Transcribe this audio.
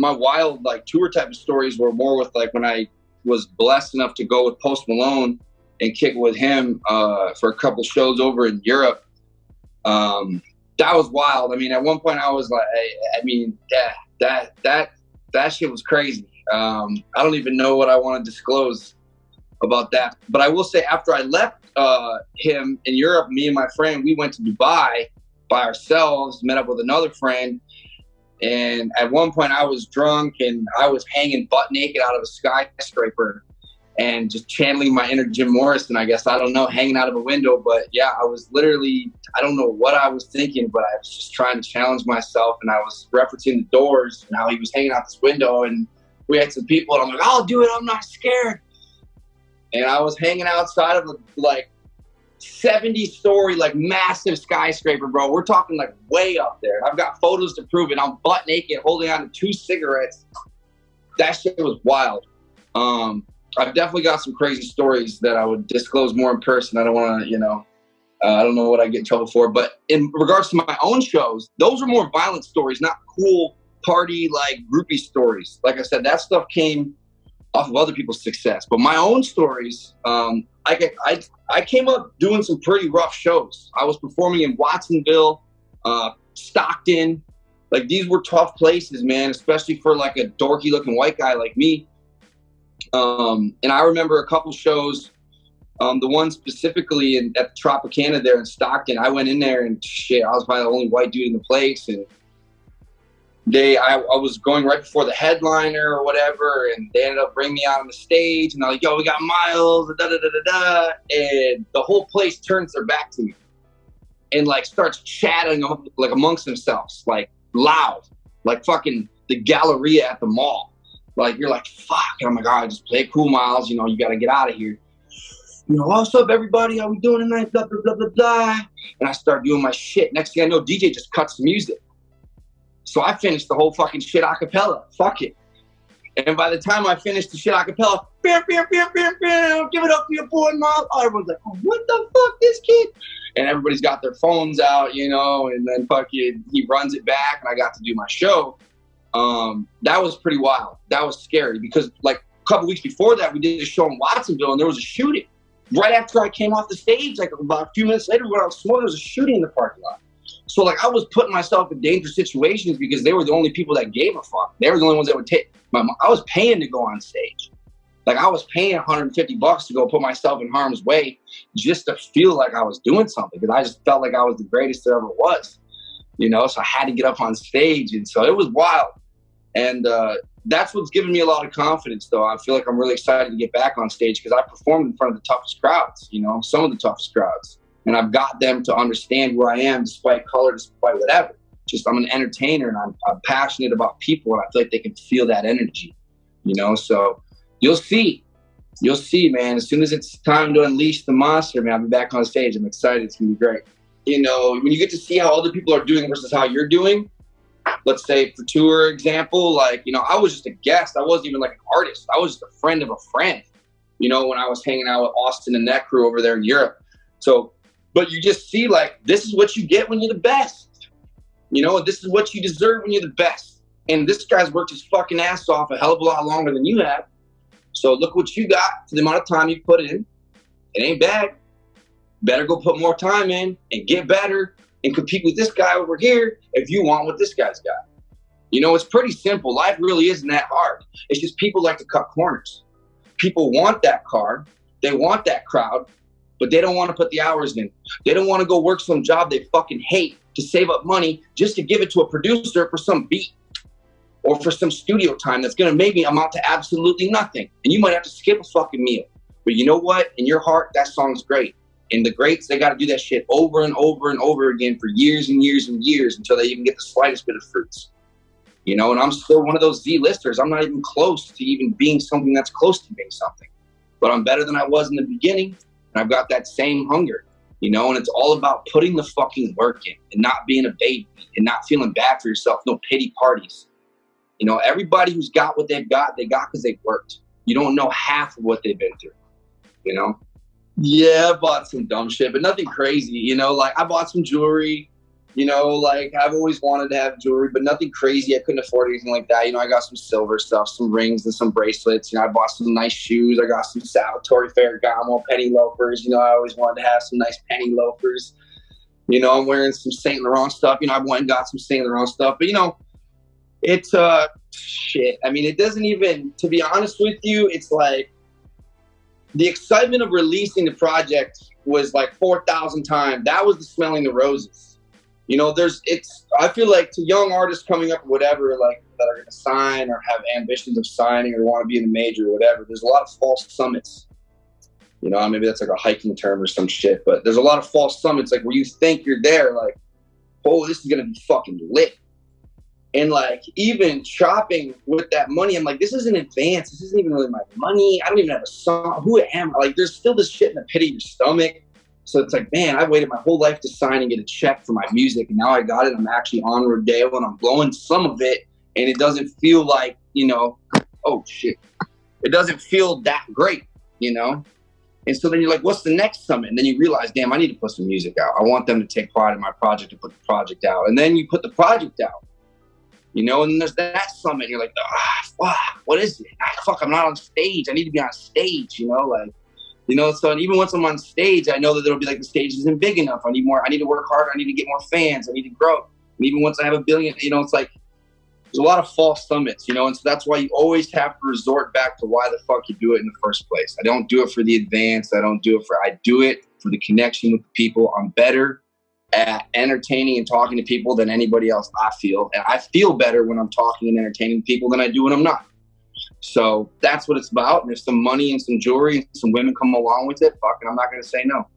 my wild like tour type of stories were more with like when I was blessed enough to go with Post Malone and kick with him for a couple shows over in Europe. That was wild. I mean, at one point I was like, I mean, that shit was crazy. I don't even know what I want to disclose about that. But I will say, after I left him in Europe, me and my friend, we went to Dubai by ourselves, met up with another friend. And at one point I was drunk and I was hanging butt naked out of a skyscraper and just channeling my inner Jim Morrison, I guess. I don't know, hanging out of a window. But yeah, I was literally, I don't know what I was thinking, but I was just trying to challenge myself. And I was referencing the Doors and how he was hanging out this window. And we had some people and I'm like, I'll do it, I'm not scared. And I was hanging outside of a like 70-story, like massive skyscraper, bro. We're talking like way up there. I've got photos to prove it. I'm butt naked holding on to 2 cigarettes. That shit was wild. I've definitely got some crazy stories that I would disclose more in person. I don't want to, you know, I don't know what I get in trouble for. But in regards to my own shows, those are more violent stories, not cool party, like groupie stories. Like I said, that stuff came off of other people's success. But my own stories, I came up doing some pretty rough shows. I was performing in Watsonville, Stockton. Like, these were tough places, man, especially for like a dorky looking white guy like me. And I remember a couple shows, the one specifically at the Tropicana there in Stockton. I went in there and shit, I was probably the only white dude in the place. And I was going right before the headliner or whatever, and they ended up bringing me out on the stage, and they're like, yo, we got Miles, da-da-da-da-da, and the whole place turns their back to me and like starts chatting like amongst themselves, like loud, like fucking the Galleria at the mall. Like, you're like, fuck. And I'm like, all right, just play cool, Miles. You know, you got to get out of here. You know, what's up, everybody? How we doing tonight? Blah, blah, blah, blah, blah. And I start doing my shit. Next thing I know, DJ just cuts the music. So I finished the whole fucking shit a cappella. Fuck it. And by the time I finished the shit a cappella, bam, bam, bam, bam, bam, give it up for your boy, Miles. Oh, everyone's like, oh, what the fuck, this kid? And everybody's got their phones out, you know, and then fucking he runs it back, and I got to do my show. That was pretty wild. That was scary because like a couple weeks before that, we did a show in Watsonville and there was a shooting. Right after I came off the stage, like about a few minutes later when I was smoking, there was a shooting in the parking lot. So like I was putting myself in dangerous situations because they were the only people that gave a fuck. They were the only ones that would take I was paying to go on stage. Like I was paying $150 to go put myself in harm's way just to feel like I was doing something because I just felt like I was the greatest there ever was, you know? So I had to get up on stage, and so it was wild. And that's what's given me a lot of confidence, though. I feel like I'm really excited to get back on stage because I performed in front of the toughest crowds, you know, some of the toughest crowds. And I've got them to understand who I am despite color, despite whatever. Just I'm an entertainer, and I'm passionate about people, and I feel like they can feel that energy, you know? So you'll see. You'll see, man. As soon as it's time to unleash the monster, man, I'll be back on stage. I'm excited. It's going to be great. You know, when you get to see how other people are doing versus how you're doing, let's say for tour example, like, you know, I was just a guest. I wasn't even like an artist. I was just a friend of a friend, you know, when I was hanging out with Austin and that crew over there in Europe. So, but you just see like, this is what you get when you're the best, you know, this is what you deserve when you're the best. And this guy's worked his fucking ass off a hell of a lot longer than you have. So look what you got for the amount of time you put in. It ain't bad. Better go put more time in and get better and compete with this guy over here if you want what this guy's got. You know, it's pretty simple. Life really isn't that hard. It's just people like to cut corners. People want that car. They want that crowd, but they don't want to put the hours in. They don't want to go work some job they fucking hate to save up money just to give it to a producer for some beat or for some studio time that's going to maybe amount to absolutely nothing. And you might have to skip a fucking meal. But you know what? In your heart, that song's great. And the greats, they got to do that shit over and over and over again for years and years and years until they even get the slightest bit of fruits. You know, and I'm still one of those Z-listers. I'm not even close to even being something that's close to being something. But I'm better than I was in the beginning, and I've got that same hunger, you know, and it's all about putting the fucking work in and not being a baby and not feeling bad for yourself, no pity parties. You know, everybody who's got what they've got, they got because they worked. You don't know half of what they've been through, you know? Yeah, I bought some dumb shit, but nothing crazy, you know? Like, I bought some jewelry. You know, like I've always wanted to have jewelry, but nothing crazy. I couldn't afford anything like that. You know, I got some silver stuff, some rings and some bracelets. You know, I bought some nice shoes. I got some Salvatore Ferragamo penny loafers. You know, I always wanted to have some nice penny loafers. You know, I'm wearing some Saint Laurent stuff. You know, I went and got some Saint Laurent stuff. But, you know, it's shit. I mean, it doesn't even, to be honest with you, it's like the excitement of releasing the project was like 4,000 times. That was the smelling the roses. You know, I feel like to young artists coming up, whatever, like that are going to sign or have ambitions of signing or want to be in the major or whatever, there's a lot of false summits. You know, maybe that's like a hiking term or some shit, but there's a lot of false summits, like where you think you're there, like, oh, this is going to be fucking lit. And like, even shopping with that money, I'm like, this isn't advance. This isn't even really my money. I don't even have a song. Who am I? Like, there's still this shit in the pit of your stomach. So it's like, man, I waited my whole life to sign and get a check for my music. And now I got it. I'm actually on Rodeo and I'm blowing some of it. And it doesn't feel like, you know, oh shit. It doesn't feel that great, you know? And so then you're like, what's the next summit? And then you realize, damn, I need to put some music out. I want them to take part in my project to put the project out. And then you put the project out, you know? And then there's that summit. And you're like, fuck, what is it? Fuck, I'm not on stage. I need to be on stage, you know? Like, you know, so and even once I'm on stage, I know that it'll be like the stage isn't big enough. I need more. I need to work harder. I need to get more fans. I need to grow. And even once I have 1 billion, you know, it's like there's a lot of false summits, you know, and so that's why you always have to resort back to why the fuck you do it in the first place. I don't do it for the advance. I do it for the connection with the people. I'm better at entertaining and talking to people than anybody else, I feel. And I feel better when I'm talking and entertaining people than I do when I'm not. So that's what it's about. And if some money and some jewelry and some women come along with it, fucking, I'm not going to say no.